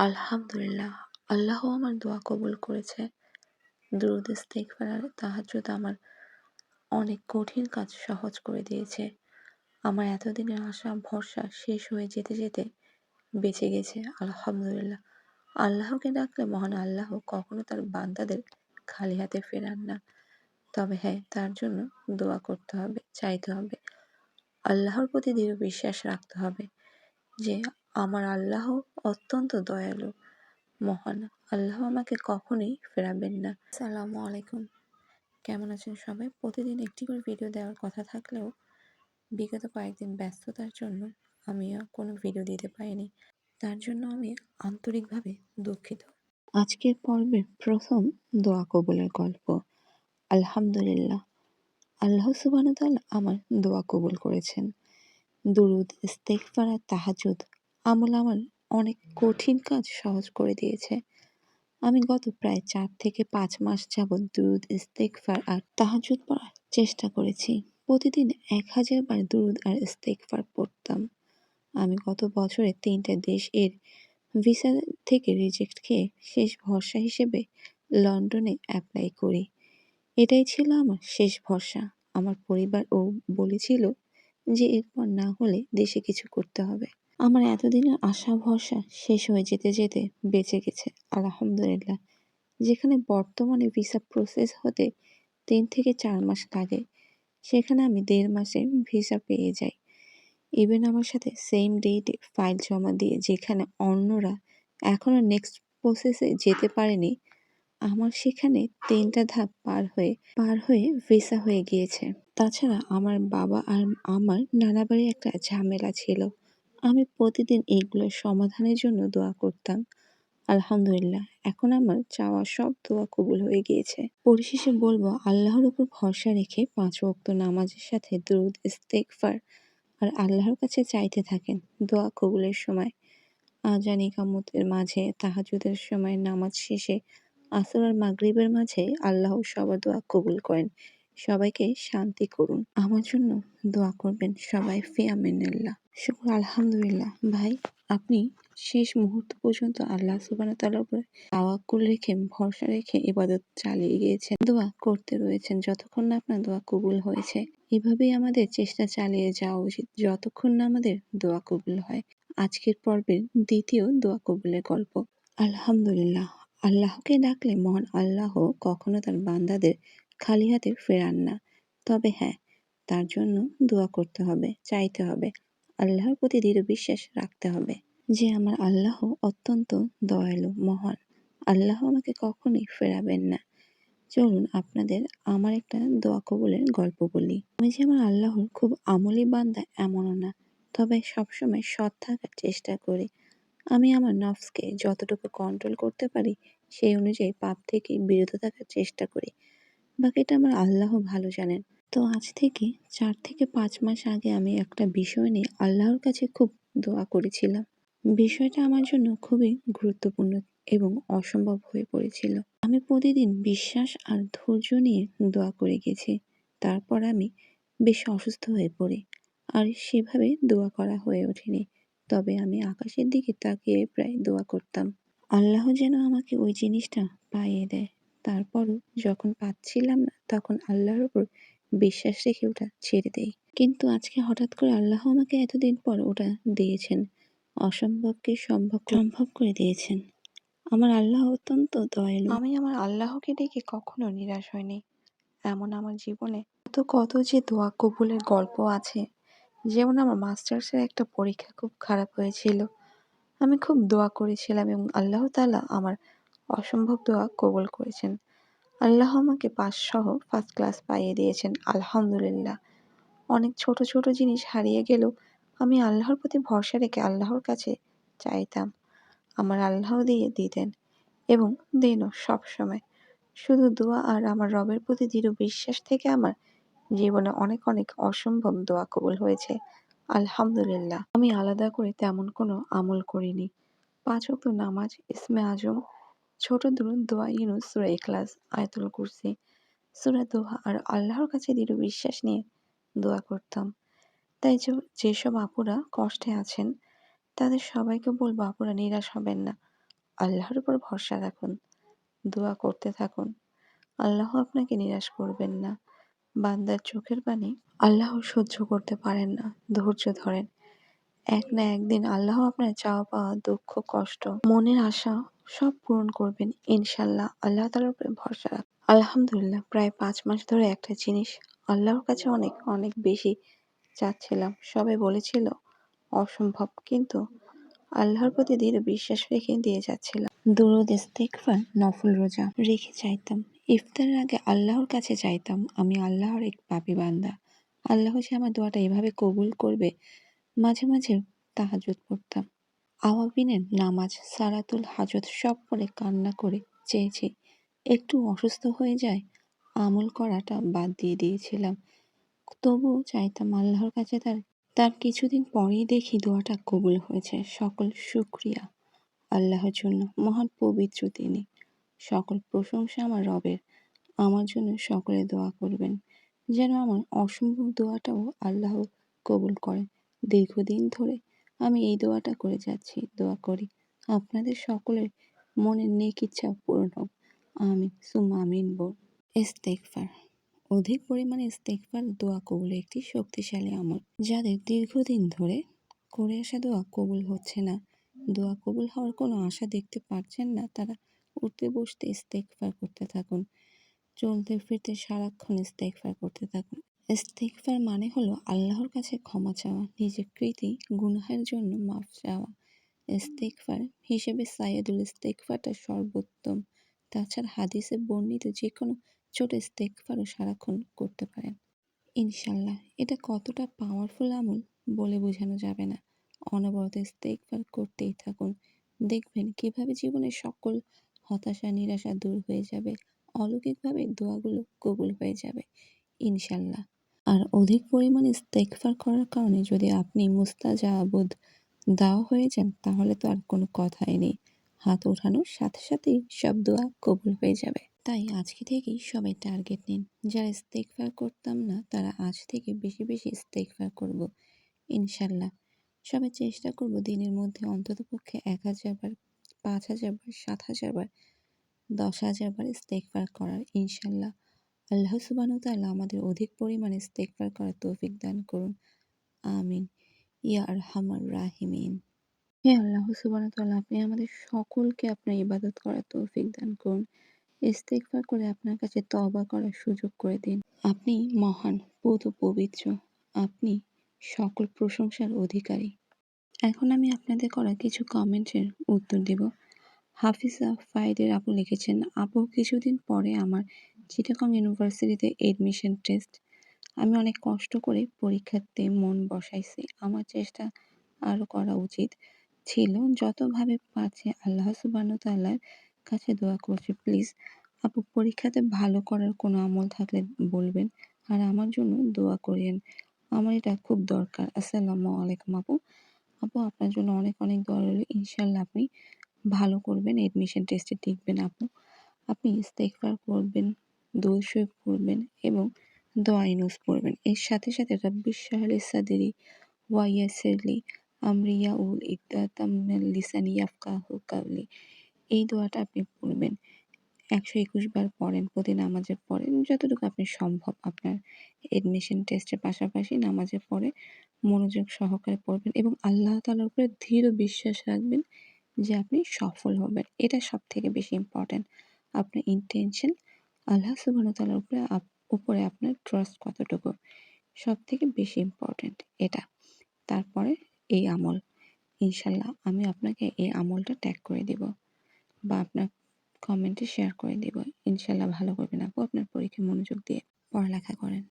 আলহামদুলিল্লাহ, আল্লাহ আমার দোয়া কবুল করেছে। দুরূদ ইস্তিগফার আর তাহাজ্জুদ আমার অনেক কঠিন কাজ সহজ করে দিয়েছে। আমার এতদিনের আশা ভরসা শেষ হয়ে যেতে যেতে বেঁচে গেছে। আলহামদুলিল্লাহ। আল্লাহকে ডাকলে মহান আল্লাহ কখনো তার বান্দাদের খালি হাতে ফেরান না। তবে হ্যাঁ, তার জন্য দোয়া করতে হবে, চাইতে হবে। আল্লাহর প্রতি দৃঢ় বিশ্বাস রাখতে হবে যে আমার আল্লাহ অত্যন্ত দয়ালু, মহান। আল্লাহ আমাকে কখনোই ফেরাবেন না। আসসালামু আলাইকুম। কেমন আছেন সবাই? প্রতিদিন একটি করে ভিডিও দেওয়ার কথা থাকলেও বিগত কয়েকদিন ব্যস্ততার জন্য আমি কোনো ভিডিও দিতে পারিনি। তার জন্য আমি আন্তরিকভাবে দুঃখিত। আজকের পর্বের প্রথম দোয়া কবুলের গল্প। আলহামদুলিল্লাহ, আল্লাহ সুবহানাহু ওয়া তাআলা আমার দোয়া কবুল করেছেন। দুরূদ, ইস্তিগফার আর তাহাজ্জুদ আমল আমার অনেক কঠিন কাজ সহজ করে দিয়েছে। আমি গত প্রায় ৪ থেকে ৫ মাস যাবৎ দুরূদ, ইস্তিগফার আর তাহাজ্জুদ পড়ার চেষ্টা করেছি। প্রতিদিন ১০০০ বার দুরূদ আর ইস্তিগফার পড়তাম। আমি গত বছরে ৩টা দেশ এর ভিসা থেকে রিজেক্ট খেয়ে শেষ ভরসা হিসেবে লন্ডনে এপ্লাই করি। এটাই ছিল আমার শেষ ভরসা। আমার পরিবারও বলেছিল যে এরপর না হলে দেশে কিছু করতে হবে। আমার এতদিনের আশা ভরসা শেষ হয়ে যেতে যেতে বেঁচে গেছে। আলহামদুলিল্লাহ। যেখানে বর্তমানে ভিসা প্রসেস হতে ৩ থেকে ৪ মাস লাগে, সেখানে আমি ১.৫ মাসে ভিসা পেয়ে যাই। ইভেন আমার সাথে সেম ডেটে ফাইল জমা দিয়ে যেখানে অন্যরা এখনো নেক্সট প্রসেসে যেতে পারেনি, আমার সেখানে ৩টা ধাপ পার হয়ে ভিসা হয়ে গিয়েছে। তাছাড়া আমার বাবা আর আমার নানা বাড়ির একটা ঝামেলা ছিল। আমি প্রতিদিন এইগুলোর সমাধানের জন্য দোয়া করতাম। আলহামদুলিল্লাহ, এখন আমার চাওয়া সব দোয়া কবুল হয়ে গিয়েছে। পরিশেষে বলবো, আল্লাহর উপর ভরসা রেখে ৫ ওয়াক্ত নামাজের সাথে দুরূদ, ইস্তিগফার আর আল্লাহর কাছে চাইতে থাকেন দোয়া কবুলের সময়। আযান ইকামতের মাঝে, তাহাজ্জুদের সময়, নামাজ শেষে, আসর আর মাগরিবের মাঝে আল্লাহ সবার দোয়া কবুল করেন। সবাইকে শান্তি করুন। আমার জন্য দোয়া করবেন সবাই। ফি আমানিল্লাহ। শুকর আলহামদুলিল্লাহ। ভাই, আপনি শেষ মুহূর্ত পর্যন্ত আল্লাহ সুবহানাহু ওয়া তাআলার উপরে তাওয়াক্কুল রেখে, ভরসা রেখে ইবাদত চালিয়ে গিয়েছেন। দোয়া করতে রয়েছেন যতক্ষণ না আপনার দোয়া কবুল হয়েছে। এভাবেই আমাদের চেষ্টা চালিয়ে যাওয়া উচিত যতক্ষণ না আমাদের দোয়া কবুল হয়। আজকের পর্বের দ্বিতীয় দোয়া কবুলের গল্প। আলহামদুলিল্লাহ, আল্লাহকে ডাকলে মহান আল্লাহ কখনো তার বান্দাদের খালি হাতে ফেরান না। তবে হ্যাঁ, তার জন্য দোয়া করতে হবে, চাইতে হবে। আল্লাহর প্রতি দৃঢ় বিশ্বাস রাখতে হবে যে আমার আল্লাহ অত্যন্ত দয়ালু, মহান। আল্লাহ আমাকে কখনোই ফেরাবেন না। চলুন আপনাদের আমার একটা দোয়া কবুলের গল্প বলি। আমি যে আমার আল্লাহর খুব আমলি বান্দা এমনও না, তবে সবসময় সৎ থাকার চেষ্টা করি। আমি আমার নফসকে যতটুকু কন্ট্রোল করতে পারি সেই অনুযায়ী পাপ থেকে বিরত থাকার চেষ্টা করি। বাকিটা আমার আল্লাহ ভালো জানেন। তো আজ থেকে ৪ থেকে ৫ মাস আগে আমি একটা বিষয় নিয়ে আল্লাহর কাছে খুব দোয়া করেছিলাম। বিষয়টা আমার জন্য খুবই গুরুত্বপূর্ণ এবং অসম্ভব হয়ে পড়েছিল। আমি প্রতিদিন বিশ্বাস আর ধৈর্য নিয়ে দোয়া করে গেছি। তারপর আমি বেশ অসুস্থ হয়ে পড়ি। আর সেভাবে দোয়া করা হয়ে ওঠেনি। তবে আমি আকাশের দিকে তাকিয়ে প্রায় দোয়া করতাম। আল্লাহ যেন আমাকে ওই জিনিসটা পাইয়ে দেয়। তারপরও যখন পাচ্ছিলাম না, তখন আল্লাহর উপর বিশ্বাস রেখে ওটা ছেড়ে দেই। কিন্তু আজকে হঠাৎ করে আল্লাহ আমাকে এতদিন পর ওটা দিয়েছেন। অসম্ভবকে সম্ভব করে দিয়েছেন। আমার আল্লাহ অত্যন্ত দয়ালু। আমি আমার আল্লাহকে ডেকে কখনো নিরাশ হইনি। এমন আমার জীবনে কত যে দোয়া কবুলের গল্প আছে। যেমন আমার মাস্টার্সের একটা পরীক্ষা খুব খারাপ হয়েছিল। আমি খুব দোয়া করেছিলাম এবং আল্লাহ তাআলা আমার অসম্ভব দোয়া কবুল করেছেন। আল্লাহ আমাকে পাস সহ ফার্স্ট ক্লাস পাইয়ে দিয়েছেন। আলহামদুলিল্লাহ। অনেক ছোট ছোট জিনিস হারিয়ে গেলেও আমি আল্লাহর প্রতি ভরসা রেখে আল্লাহর কাছে চাইতাম। আমার আল্লাহ দিয়ে দিতেন এবং দেনও সবসময়। শুধু দোয়া আর আমার রবের প্রতি দৃঢ় বিশ্বাস থেকে আমার জীবনে অনেক অসম্ভব দোয়া কবুল হয়েছে। আলহামদুলিল্লাহ। আমি আলাদা করে তেমন কোনো আমল করিনি। ৫ ওয়াক্ত নামাজ, ইসমে আজম, ছোট দুরূদ, দোয়া ইউনুস, সূরা ইখলাস, আয়াতুল কুরসি, সূরা দোহা আর আল্লাহর কাছে দৃঢ় বিশ্বাস নিয়ে দোয়া করতাম। তাই যেসব আপুরা কষ্টে আছেন তাদের সবাইকে বলবো, আপুরা নিরাশ হবেন না। আল্লাহর উপর ভরসা রাখুন, দোয়া করতে থাকুন। আল্লাহ আপনাকে নিরাশ করবেন না। বান্দার চোখের পানি আল্লাহ সহ্য করতে পারেন না। ধৈর্য ধরেন। এক না একদিন আল্লাহ আপনার চাওয়া পাওয়া, দুঃখ, কষ্ট, মনের আশা সব পূরণ করবেন ইনশাল্লাহ। আল্লাহ তাআলার উপরে ভরসা রাখুন। আলহামদুলিল্লাহ, প্রায় ৫ মাস ধরে একটা জিনিস আল্লাহর কাছে অনেক অনেক বেশি চাচ্ছিলাম। সবাই বলেছিল অসম্ভব, কিন্তু আল্লাহর প্রতি দৃঢ় বিশ্বাস রেখে দিয়ে যাচ্ছিলাম। দুরূদ, ইস্তিগফার, নফল রোজা রেখে চাইতাম। ইফতারের আগে আল্লাহর কাছে চাইতাম, আমি আল্লাহর এক পাপী বান্দা। আল্লাহ যে আমার দোয়াটা এভাবে কবুল করবে। মাঝে মাঝে তাহাজ্জুদ পড়তাম। আওয়াবিনের নামাজ, সালাতুল হাজত সব পড়ে কান্না করে চেয়েছি একটু অসুস্থ হয়ে যায়, আমল করাটা বাদ দিয়ে দিয়েছিলাম। তবুও চাইতাম আল্লাহর কাছে। তার কিছুদিন পরেই দেখি দোয়াটা কবুল হয়েছে। সকল শুকরিয়া আল্লাহর জন্য। মহান পবিত্র তিনি। সকল প্রশংসা আমার রবের। আমার জন্য সকলে দোয়া করবেন, যেন আমার অসম্ভব দোয়াটাও আল্লাহ কবুল করেন। দীর্ঘদিন ধরে আমি এই দোয়াটা করে যাচ্ছি। দোয়া করি আপনাদের সকলের মনের নেক ইচ্ছা পূরণ হোক। আমিন সুম্মা আমিন। ইস্তেগফার। অধিক পরিমাণে ইস্তেগফার দোয়া কবুলের একটি শক্তিশালী আমল। যাদের দীর্ঘদিন ধরে করে আসা দোয়া কবুল হচ্ছে না, দোয়া কবুল হওয়ার কোনো আশা দেখতে পাচ্ছেন না, তারা উঠতে বসতে ইস্তেগফার করতে থাকুন। চলতে ফিরতে সারাক্ষণ ইস্তেগফার করতে থাকুন। ইস্তেগফার মানে হলো আল্লাহর কাছে ক্ষমা চাওয়া, নিজের কৃতি গুনাহের জন্য মাফ চাওয়া। ইস্তেগফার হিসেবে সাইয়্যিদুল ইস্তেগফারটা সর্বোত্তম। তাছাড়া হাদিসে বর্ণিত যেকোনো ছোট ইস্তেগফারও সারাক্ষণ করতে পারেন ইনশাল্লাহ। এটা কতটা পাওয়ারফুল আমল বলে বোঝানো যাবে না। অনবরত ইস্তেগফার করতেই থাকুন। দেখবেন কিভাবে জীবনের সকল হতাশা, নিরাশা দূর হয়ে যাবে। অলৌকিকভাবে দোয়াগুলো কবুল হয়ে যাবে ইনশাল্লাহ। আর অধিক পরিমাণে ইস্তেগফার করার কারণে যদি আপনি মুস্তাজাবুদ দাওয়া হয়ে যান, তাহলে তো আর কোনো কথাই নেই। হাত ওঠানোর সাথে সাথেই সব দোয়া কবুল হয়ে যাবে। তাই আজকে থেকেই সবাই টার্গেট নিন। যারা ইস্তেগফার করতাম না, তারা আজ থেকে বেশি বেশি ইস্তেগফার করব ইনশাল্লাহ। সবাই চেষ্টা করব দিনের মধ্যে অন্ততপক্ষে ১,০০০ বার, ৫,০০০ বার, ৭,০০০ বার, ১০,০০০ বার ইস্তেগফার করার ইনশাল্লাহ। আল্লাহ সুবহানাহু ওয়া তাআলা আমাদের অধিক পরিমাণে ইস্তেগফার করার তৌফিক দান করুন। আমিন ইয়া আরহামার রাহিমিন। হে আল্লাহ সুবহানাহু ওয়া তাআলা, আপনি আমাদের সকলকে আপনার ইবাদত করার তৌফিক দান করুন। ইস্তেগফার করে আপনার কাছে তওবা করার সুযোগ করে দিন। আপনি মহান, পূত ও পবিত্র। আপনি সকল প্রশংসার অধিকারী। এখন আমি আপনাদের করা কিছু কমেন্টের উত্তর দেব। হাফিজা ফাইদের আপু লিখেছেন, আপু কিছুদিন পরে আমার চিটাগং ইউনিভার্সিটিতে এডমিশন টেস্ট। আমি অনেক কষ্ট করে পরীক্ষাতে মন বসাইছি। আমার চেষ্টা আরও করা উচিত ছিল। যতভাবে পারছি আল্লাহ সুবহানাহু ওয়া তাআলার কাছে দোয়া করছি। প্লিজ আপু পরীক্ষাতে ভালো করার কোনো আমল থাকলে বলবেন, আর আমার জন্য দোয়া করিয়েন। আমার এটা খুব দরকার। আসসালামু আলাইকুম আপু। আপু আপনার জন্য অনেক অনেক দোয়া রইল। ইনশাল্লাহ আপনি ভালো করবেন, এডমিশন টেস্টে টিকবেন আপু। আপনি ইস্তেগফার করবেন, দুরূদ শরীফ পড়বেন এবং দোয়া ইউনুস পড়বেন। এর সাথে সাথে রাব্বিশ ইশরাহ লি সাদরি ওয়া ইয়াসসির লি আমরি ওয়াহলুল উকদাতাম মিন লিসানি ইয়াফকাহু কাওলি। এই দোয়াটা আপনি পড়বেন। ১২১ বার পড়েন, প্রতি নামাজে পড়েন, যতটুকু আপনি সম্ভব আপনার এডমিশন টেস্টের পাশাপাশি নামাজে পড়ে মনোযোগ সহকারে পড়বেন এবং আল্লাহ তাআলার উপরে দৃঢ় বিশ্বাস রাখবেন যে আপনি সফল হবেন। এটা সবথেকে বেশি ইম্পর্টেন্ট। আপনার ইনটেনশন, আল্লাহ সুবহানাহু ওয়া তাআলার উপরে আপনার ট্রাস্ট কতটুকু, সবথেকে বেশি ইম্পর্টেন্ট এটা। তারপরে এই আমল, ইনশাল্লাহ আমি আপনাকে এই আমলটা ট্যাগ করে দিব বা আপনার কমেন্টে শেয়ার করে দিব। ইনশাল্লাহ ভালো করবেন আপু। আপনার পরীক্ষায় মনোযোগ দিয়ে পড়ালেখা করেন।